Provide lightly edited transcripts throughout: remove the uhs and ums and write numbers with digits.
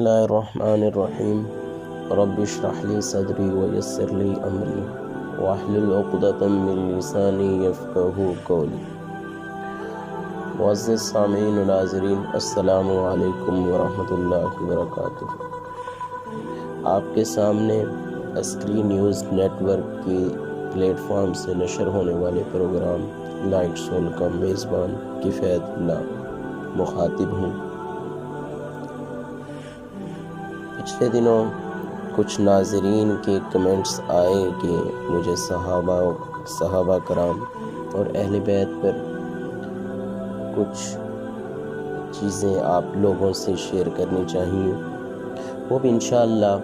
اللہ الرحمن الرحیم رب اشرح لی صدری ویسر لی امری واحلل عقدۃ من لسانی یفقہوا قولی۔ معزز سامعین و ناظرین، السلام علیکم ورحمۃ اللہ وبرکاتہ۔ آپ کے سامنے اسکرین نیوز نیٹ ورک کی پلیٹ فارم سے نشر ہونے والے پروگرام لائٹ سول کا میزبان کفایت اللہ مخاطب ہوں۔ پچھلے دنوں کچھ ناظرین کے کمنٹس آئے کہ مجھے صحابہ کرام اور اہل بیت پر کچھ چیزیں آپ لوگوں سے شیئر کرنی چاہیے۔ وہ بھی انشاءاللہ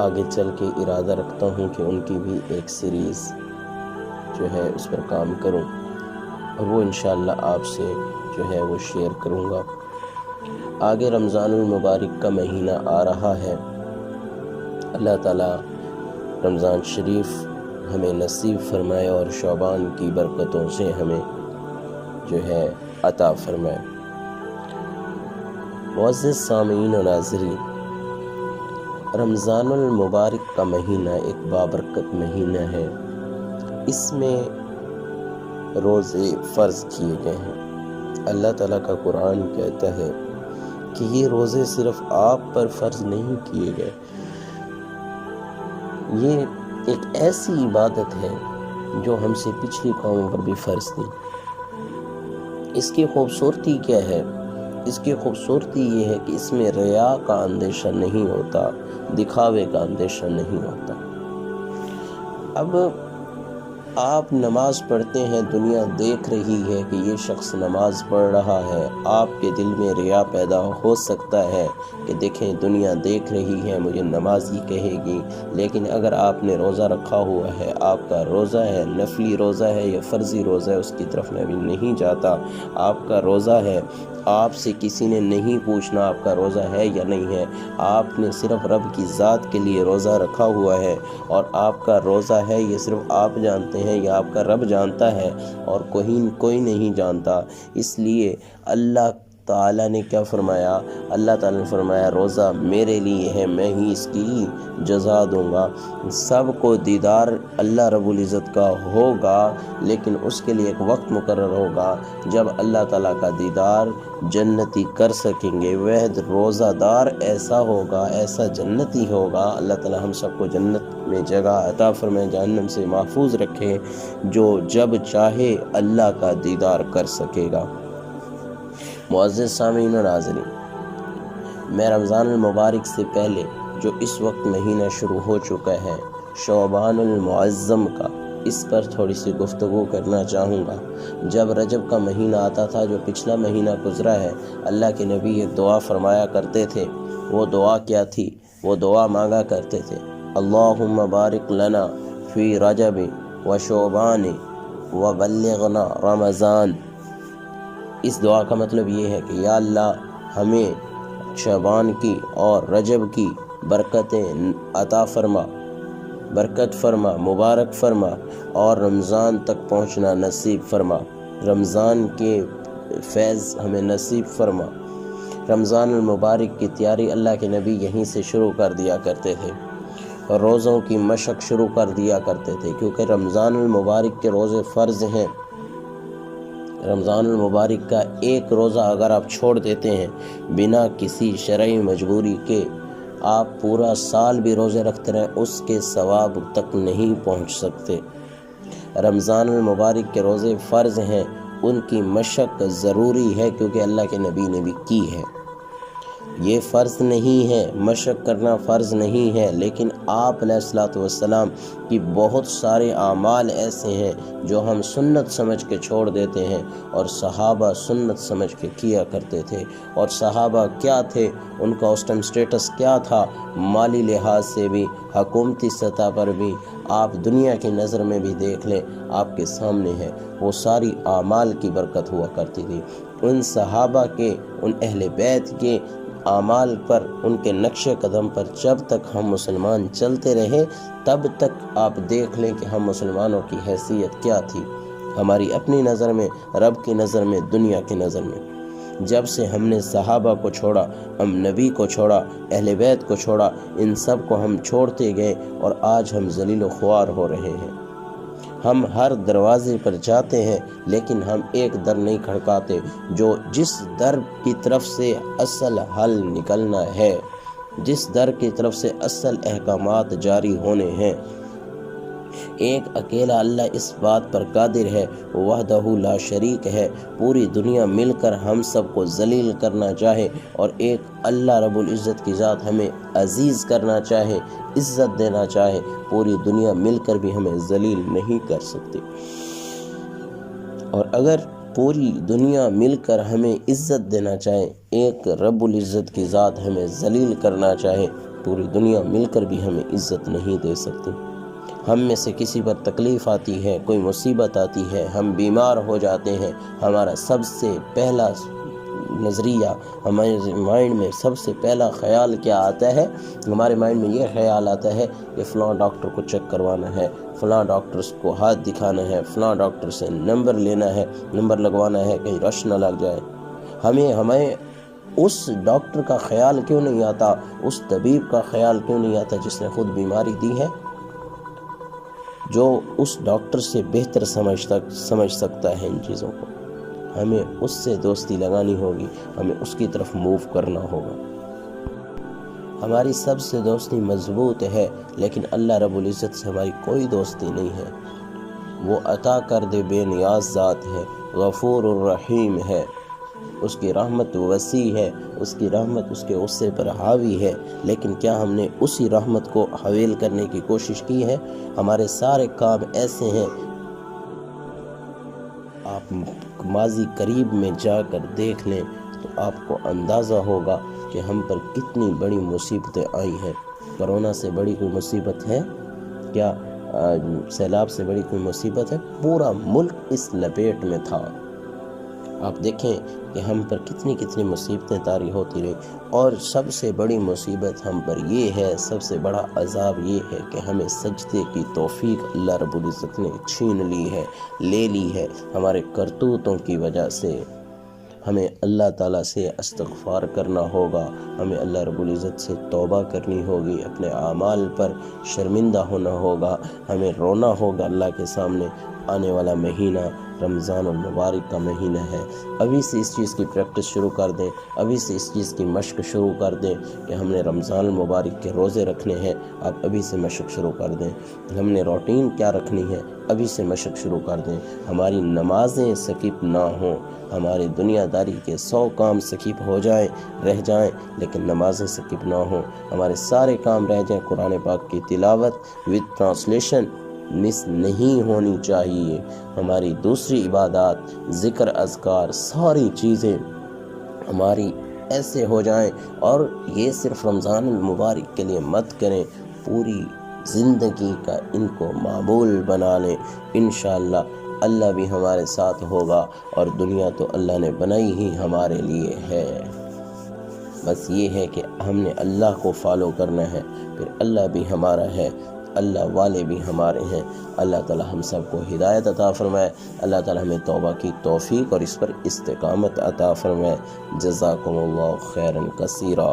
آگے چل کے ارادہ رکھتا ہوں کہ ان کی بھی ایک سیریز جو ہے اس پر کام کروں، اور وہ انشاءاللہ آپ سے جو ہے وہ شیئر کروں گا۔ آگے رمضان المبارک کا مہینہ آ رہا ہے۔ اللہ تعالیٰ رمضان شریف ہمیں نصیب فرمائے اور شعبان کی برکتوں سے ہمیں جو ہے عطا فرمائے۔ معزز سامعین و ناظرین، رمضان المبارک کا مہینہ ایک بابرکت مہینہ ہے۔ اس میں روزے فرض کیے گئے ہیں۔ اللہ تعالیٰ کا قرآن کہتا ہے کہ یہ روزے صرف آپ پر فرض نہیں کیے گئے، یہ ایک ایسی عبادت ہے جو ہم سے پچھلی قوموں پر بھی فرض تھی۔ اس کی خوبصورتی کیا ہے؟ اس کی خوبصورتی یہ ہے کہ اس میں ریا کا اندیشہ نہیں ہوتا، دکھاوے کا اندیشہ نہیں ہوتا۔ اب آپ نماز پڑھتے ہیں، دنیا دیکھ رہی ہے کہ یہ شخص نماز پڑھ رہا ہے، آپ کے دل میں ریا پیدا ہو سکتا ہے کہ دیکھیں دنیا دیکھ رہی ہے، مجھے نمازی کہے گی۔ لیکن اگر آپ نے روزہ رکھا ہوا ہے، آپ کا روزہ ہے، نفلی روزہ ہے یا فرضی روزہ ہے، اس کی طرف میں ابھی نہیں جاتا۔ آپ کا روزہ ہے، آپ سے کسی نے نہیں پوچھنا آپ کا روزہ ہے یا نہیں ہے، آپ نے صرف رب کی ذات کے لیے روزہ رکھا ہوا ہے، اور آپ کا روزہ ہے یہ صرف آپ جانتے ہیں یا آپ کا رب جانتا ہے، اور کوئی نہیں جانتا۔ اس لیے اللہ تعالیٰ نے کیا فرمایا؟ اللہ تعالیٰ نے فرمایا روزہ میرے لیے ہے، میں ہی اس کی جزا دوں گا۔ سب کو دیدار اللہ رب العزت کا ہوگا، لیکن اس کے لیے ایک وقت مقرر ہوگا جب اللہ تعالیٰ کا دیدار جنتی کر سکیں گے۔ وہ روزہ دار ایسا ہوگا، ایسا جنتی ہوگا، اللہ تعالیٰ ہم سب کو جنت میں جگہ عطا فرمائے، جہنم سے محفوظ رکھے، جو جب چاہے اللہ کا دیدار کر سکے گا۔ معزز سامعین و ناظرین، میں رمضان المبارک سے پہلے جو اس وقت مہینہ شروع ہو چکا ہے شعبان المعظم کا، اس پر تھوڑی سی گفتگو کرنا چاہوں گا۔ جب رجب کا مہینہ آتا تھا، جو پچھلا مہینہ گزرا ہے، اللہ کے نبی ایک دعا فرمایا کرتے تھے۔ وہ دعا کیا تھی؟ وہ دعا مانگا کرتے تھے، اللہم بارک لنا فی رجب و شعبان و بلغنا رمضان۔ اس دعا کا مطلب یہ ہے کہ یا اللہ ہمیں شعبان کی اور رجب کی برکتیں عطا فرما، برکت فرما، مبارک فرما، اور رمضان تک پہنچنا نصیب فرما، رمضان کے فیض ہمیں نصیب فرما۔ رمضان المبارک کی تیاری اللہ کے نبی یہیں سے شروع کر دیا کرتے تھے، اور روزوں کی مشق شروع کر دیا کرتے تھے، کیونکہ رمضان المبارک کے روزے فرض ہیں۔ رمضان المبارک کا ایک روزہ اگر آپ چھوڑ دیتے ہیں بنا کسی شرعی مجبوری کے، آپ پورا سال بھی روزے رکھتے رہیں، اس کے ثواب تک نہیں پہنچ سکتے۔ رمضان المبارک کے روزے فرض ہیں، ان کی مشق ضروری ہے، کیونکہ اللہ کے نبی نے بھی کی ہے۔ یہ فرض نہیں ہے، مشق کرنا فرض نہیں ہے، لیکن آپ علیہ الصلوۃ والسلام کی بہت سارے اعمال ایسے ہیں جو ہم سنت سمجھ کے چھوڑ دیتے ہیں، اور صحابہ سنت سمجھ کے کیا کرتے تھے۔ اور صحابہ کیا تھے، ان کا اس ٹائم سٹیٹس کیا تھا، مالی لحاظ سے بھی، حکومتی سطح پر بھی، آپ دنیا کی نظر میں بھی دیکھ لیں، آپ کے سامنے ہے، وہ ساری اعمال کی برکت ہوا کرتی تھی۔ ان صحابہ کے، ان اہل بیت کے اعمال پر، ان کے نقش قدم پر جب تک ہم مسلمان چلتے رہے، تب تک آپ دیکھ لیں کہ ہم مسلمانوں کی حیثیت کیا تھی، ہماری اپنی نظر میں، رب کی نظر میں، دنیا کی نظر میں۔ جب سے ہم نے صحابہ کو چھوڑا، ہم نبی کو چھوڑا، اہل بیت کو چھوڑا، ان سب کو ہم چھوڑتے گئے اور آج ہم ذلیل و خوار ہو رہے ہیں۔ ہم ہر دروازے پر جاتے ہیں لیکن ہم ایک در نہیں کھڑکاتے، جس در کی طرف سے اصل حل نکلنا ہے، جس در کی طرف سے اصل احکامات جاری ہونے ہیں۔ ایک اکیلا اللہ اس بات پر قادر ہے، وحدہ لا شریک ہے۔ پوری دنیا مل کر ہم سب کو ذلیل کرنا چاہے اور ایک اللہ رب العزت کی ذات ہمیں عزیز کرنا چاہے، عزت دینا چاہے، پوری دنیا مل کر بھی ہمیں ذلیل نہیں کر سکتی۔ اور اگر پوری دنیا مل کر ہمیں عزت دینا چاہے، ایک رب العزت کی ذات ہمیں ذلیل کرنا چاہے، پوری دنیا مل کر بھی ہمیں عزت نہیں دے سکتی۔ ہم میں سے کسی پر تکلیف آتی ہے، کوئی مصیبت آتی ہے، ہم بیمار ہو جاتے ہیں، ہمارا سب سے پہلا نظریہ، ہمارے مائنڈ میں سب سے پہلا خیال کیا آتا ہے؟ ہمارے مائنڈ میں یہ خیال آتا ہے کہ فلاں ڈاکٹر کو چیک کروانا ہے، فلاں ڈاکٹر کو ہاتھ دکھانا ہے، فلاں ڈاکٹر سے نمبر لینا ہے، نمبر لگوانا ہے، کہیں رش نہ لگ جائے۔ ہمیں اس ڈاکٹر کا خیال کیوں نہیں آتا، اس طبیب کا خیال کیوں نہیں آتا جس نے خود بیماری دی ہے، جو اس ڈاکٹر سے بہتر سمجھ سکتا ہے ان چیزوں کو۔ ہمیں اس سے دوستی لگانی ہوگی، ہمیں اس کی طرف موو کرنا ہوگا۔ ہماری سب سے دوستی مضبوط ہے، لیکن اللہ رب العزت سے ہماری کوئی دوستی نہیں ہے۔ وہ عطا کر دے بے نیاز ذات ہے، غفور الرحیم ہے، اس کی رحمت وسیع ہے، اس کی رحمت اس کے غصے پر حاوی ہے، لیکن کیا ہم نے اسی رحمت کو حویل کرنے کی کوشش کی ہے؟ ہمارے سارے کام ایسے ہیں، آپ ماضی قریب میں جا کر دیکھ لیں تو آپ کو اندازہ ہوگا کہ ہم پر کتنی بڑی مصیبتیں آئی ہیں۔ کرونا سے بڑی کوئی مصیبت ہے کیا؟ سیلاب سے بڑی کوئی مصیبت ہے؟ پورا ملک اس لپیٹ میں تھا۔ آپ دیکھیں کہ ہم پر کتنی مصیبتیں طاری ہوتی رہی، اور سب سے بڑی مصیبت ہم پر یہ ہے، سب سے بڑا عذاب یہ ہے کہ ہمیں سجدے کی توفیق اللہ رب العزت نے چھین لی ہے، لے لی ہے۔ ہمارے کرتوتوں کی وجہ سے ہمیں اللہ تعالیٰ سے استغفار کرنا ہوگا، ہمیں اللہ رب العزت سے توبہ کرنی ہوگی، اپنے اعمال پر شرمندہ ہونا ہوگا، ہمیں رونا ہوگا اللہ کے سامنے۔ آنے والا مہینہ رمضان المبارک کا مہینہ ہے، ابھی سے اس چیز کی پریکٹس شروع کر دیں، ابھی سے اس چیز کی مشق شروع کر دیں کہ ہم نے رمضان المبارک کے روزے رکھنے ہیں، آپ ابھی سے مشق شروع کر دیں۔ ہم نے روٹین کیا رکھنی ہے، ابھی سے مشق شروع کر دیں۔ ہماری نمازیں سکپ نہ ہوں، ہماری دنیا داری کے 100 کام سکپ ہو جائیں، رہ جائیں، لیکن نمازیں سکپ نہ ہوں، ہمارے سارے کام رہ جائیں۔ قرآن پاک کی تلاوت وتھ ٹرانسلیشن مس نہیں ہونی چاہیے۔ ہماری دوسری عبادات، ذکر، اذکار، ساری چیزیں ہماری ایسے ہو جائیں، اور یہ صرف رمضان المبارک کے لیے مت کریں، پوری زندگی کا ان کو معمول بنا لیں۔ انشاءاللہ اللہ بھی ہمارے ساتھ ہوگا، اور دنیا تو اللہ نے بنائی ہی ہمارے لیے ہے۔ بس یہ ہے کہ ہم نے اللہ کو فالو کرنا ہے، پھر اللہ بھی ہمارا ہے، اللہ والے بھی ہمارے ہیں۔ اللہ تعالی ہم سب کو ہدایت عطا فرمائے، اللہ تعالی ہمیں توبہ کی توفیق اور اس پر استقامت عطا فرمائے۔ جزاکم اللہ خیرا کثیرا۔